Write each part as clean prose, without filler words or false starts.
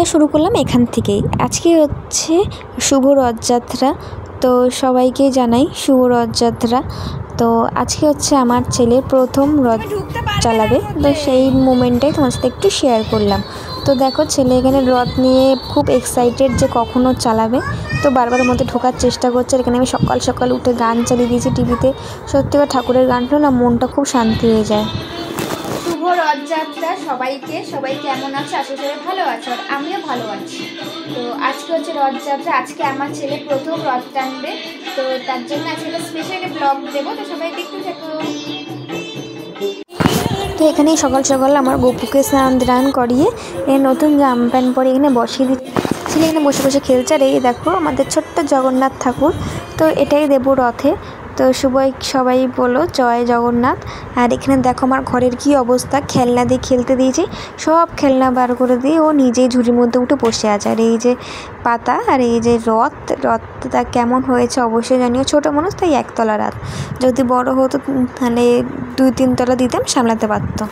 দিনটা শুরু করলাম এখান থেকেই। আজকে হচ্ছে শুভ রথযাত্রা, তো সবাইকে জানাই শুভ রথযাত্রা। তো আজকে হচ্ছে আমার ছেলে প্রথম রথ চালাবে, তো সেই মোমেন্টটাই তোমার সাথে একটু শেয়ার করলাম। তো দেখো ছেলে এখানে রথ নিয়ে খুব এক্সাইটেড যে কখনো চালাবে, তো বারবার মধ্যে ঢোকার চেষ্টা করছে। এখানে আমি সকাল সকাল উঠে গান চালিয়ে দিয়েছি টিভিতে। সত্যি করে ঠাকুরের গান শুনে না মনটা খুব শান্তি হয়ে যায়। শুভ রথযাত্রা সবাইকে। সবাই কেমন আছে? আশা করি ভালো আছে, আর আমিও ভালো আছি। তো আজকে হচ্ছে রথযাত্রা, আজকে আমার ছেলে প্রথম রথ টানবে, তো তার জন্য আজকে একটা স্পেশালি ব্লগ দেবো, তো সবাই দেখতে থাকো। তো এখানেই সকাল সকাল আমার গপুকে স্নান করিয়ে নতুন জামা প্যান্ট পরে এখানে বসিয়ে দিচ্ছি। এখানে বসে বসে খেলছে। আর এই দেখো আমাদের ছোট্ট জগন্নাথ ঠাকুর, তো এটাই দেবো রথে। তো সবাই বলো জয় জগন্নাথ। আর এখানে দেখো আমার ঘরের কি অবস্থা, খেলনা দিয়ে খেলতে দিয়েছি, সব খেলনা বার করে দিয়ে ও নিজেই ঝুড়ির মধ্যে উঠে বসে আছে। আর এই যে পাতা, আর এই যে রথটা কেমন হয়েছে অবশ্যই জানিও। ছোটো মানুষ তাই একতলা রথ, যদি বড় হতো তাহলে 2-3 তলা দিতাম, সামলাতে পারতো।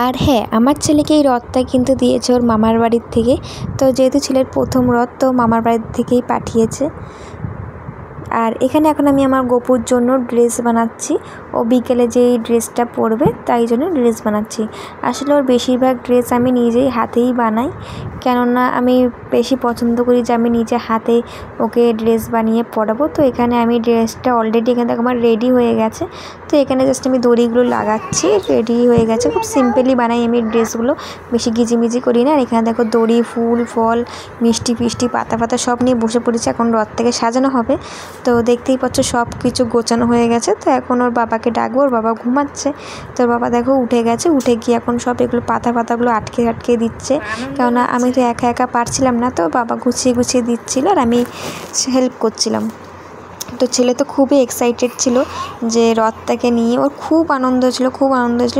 আর হ্যাঁ, আমার ছেলেকে এই রথটা কিন্তু দিয়েছে ওর মামার বাড়ির থেকে। তো যেহেতু ছেলের প্রথম রথ, তো মামার বাড়ির থেকেই পাঠিয়েছে। আর এখানে এখন আমি আমার গপুর জন্য ড্রেস বানাচ্ছি। ও বিকেলে যেই ড্রেসটা পরবে তাই জন্য ড্রেস বানাচ্ছি। আসলে ওর বেশিরভাগ ড্রেস আমি নিজেই হাতেই বানাই, কেননা আমি বেশি পছন্দ করি যে আমি নিজে হাতে ওকে ড্রেস বানিয়ে পরাবো। তো এখানে আমি ড্রেসটা অলরেডি এখানে দেখো আমার রেডি হয়ে গেছে। তো এখানে জাস্ট আমি দড়িগুলো লাগাচ্ছি, রেডি হয়ে গেছে। খুব সিম্পলি বানাই আমি ড্রেসগুলো, বেশি গিজিমিজি করি না। আর এখানে দেখো দড়ি, ফুল ফল, মিষ্টি ফিষ্টি, পাতা সব নিয়ে বসে পড়েছে। এখন রথ থেকে সাজানো হবে। তো দেখতেই পাচ্ছ সব কিছু গোছানো হয়ে গেছে। তো এখন ওর বাবাকে ডাকবো, ওর বাবা ঘুমাচ্ছে। তো ওর বাবা দেখো উঠে গেছে, উঠে গিয়ে এখন সব এগুলো পাতাগুলো আটকে দিচ্ছে, কেননা আমি তো একা পারছিলাম না। তো বাবা গুছিয়ে দিচ্ছিল আর আমি হেল্প করছিলাম। তো ছেলে তো খুবই এক্সাইটেড ছিল যে রথটাকে নিয়ে, ওর খুব আনন্দ ছিল।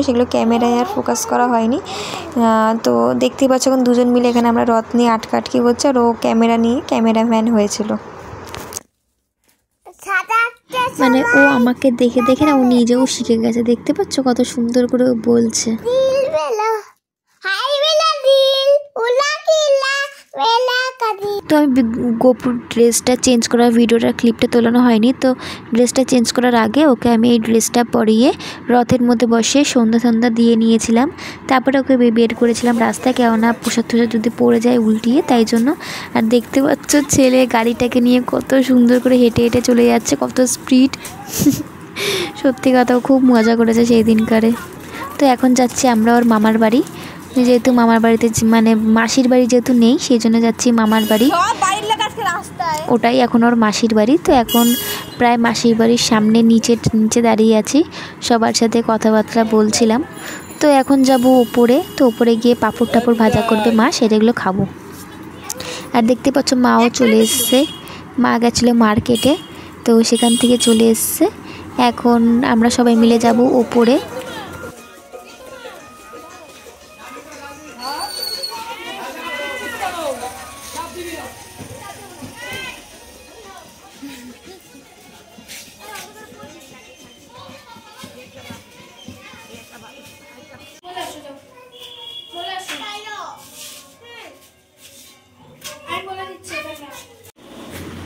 সেগুলো ক্যামেরায় আর ফোকাস করা হয়নি। তো দেখতেই পাচ্ছ এখন দুজন মিলে এখানে আমরা রথ নিয়ে আটকাটকি করছি, আর ও ক্যামেরাম্যান হয়েছিল। মানে ও আমাকে দেখে না ও নিজেও শিখে গেছে। দেখতে পাচ্ছ কত সুন্দর করে ও বলছে। তো আমি গোপুর ড্রেসটা চেঞ্জ করার ভিডিওটার ক্লিপটা তোলানো হয়নি। তো ড্রেসটা চেঞ্জ করার আগে ওকে আমি এই ড্রেসটা পরিয়ে রথের মধ্যে বসে সন্ধ্যা দিয়ে নিয়েছিলাম। তারপরে ওকে বের করেছিলাম রাস্তায়, কেননা পোশাক যদি পড়ে যায় উল্টিয়ে, তাই জন্য। আর দেখতে পাচ্ছ ছেলে গাড়িটাকে নিয়ে কত সুন্দর করে হেঁটে চলে যাচ্ছে, কত স্পিড। সত্যি কথা খুব মজা করেছে সেই দিনকারে। তো এখন যাচ্ছি আমরা ওর মামার বাড়ি, যেহেতু মামার বাড়িতে মানে মাসির বাড়ি যেহেতু নেই, সেই জন্য যাচ্ছি মামার বাড়ি। ওটাই এখন ওর মাসির বাড়ি। তো এখন প্রায় মাসির বাড়ির সামনে নিচে দাঁড়িয়ে আছি, সবার সাথে কথাবার্তা বলছিলাম। তো এখন যাব উপরে। তো উপরে গিয়ে পাঁপড় টাপড় ভাজা করবে মা, সেগুলো খাবো। আর দেখতে পাচ্ছ মাও চলে এসছে, মা গেছিলো মার্কেটে, তো সেখান থেকে চলে এসছে। এখন আমরা সবাই মিলে যাব উপরে।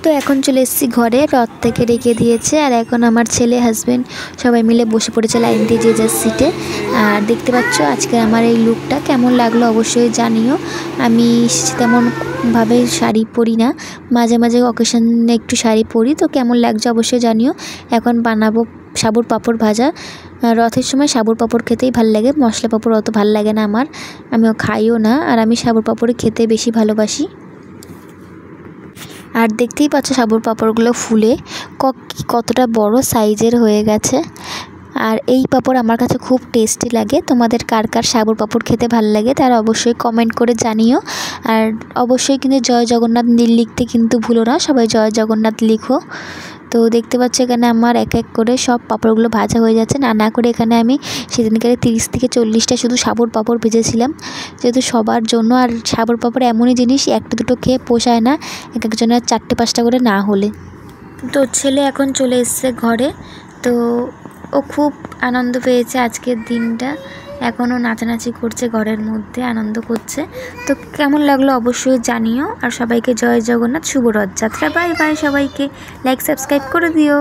তো এখন চলে এসেছি ঘরে, রথ থেকে রেখে দিয়েছে। আর এখন আমার ছেলে হাজব্যান্ড সবাই মিলে বসে পড়েছে লাইন দিয়ে যে যার সিটে। আর দেখতে পাচ্ছ আজকে আমার এই লুকটা কেমন লাগলো অবশ্যই জানিও। আমি তেমনভাবে শাড়ি পরি না, মাঝে মাঝে অকেশনে একটু শাড়ি পরি। তো কেমন লাগছে অবশ্যই জানিও। এখন বানাবো সাবুর পাঁপড় ভাজা। রথের সময় সাবুর পাঁপড় খেতেই ভালো লাগে, মশলা পাঁপড় অত ভালো লাগে না আমার, আমিও খাইও না। আর আমি সাবুর পাঁপড় খেতে বেশি ভালোবাসি। আর দেখতেই পাচ্ছ সাবুর পাঁপড়গুলো ফুলে কতটা বড় সাইজের হয়ে গেছে। আর এই পাঁপড় আমার কাছে খুব টেস্টি লাগে। তোমাদের কার সাবুর পাঁপড় খেতে ভালো লাগে তারা অবশ্যই কমেন্ট করে জানিও। আর অবশ্যই কিন্তু জয় জগন্নাথ লিখতে কিন্তু ভুলো না, সবাই জয় জগন্নাথ লিখো। তো দেখতে পাচ্ছ এখানে আমার এক করে সব পাঁপড়গুলো ভাজা হয়ে যাচ্ছে। না করে এখানে আমি সেদিনকার 30 থেকে 40টা শুধু সাবুর পাঁপড় ভেজেছিলাম, যেহেতু সবার জন্য। আর সাবুর পাঁপড় এমনই জিনিস, একটা দুটো খেয়ে পোষায় না, একজনের 4-5টা করে না হলে। তো ছেলে এখন চলে এসছে ঘরে। তো ও খুব আনন্দ পেয়েছে আজকের দিনটা। এখনও নাচানাচি করছে, ঘরের মধ্যে আনন্দ করছে। তো কেমন লাগলো অবশ্যই জানিও। আর সবাইকে জয় জগন্নাথ, শুভ রথযাত্রা। বাই বাই সবাইকে, লাইক সাবস্ক্রাইব করে দিও।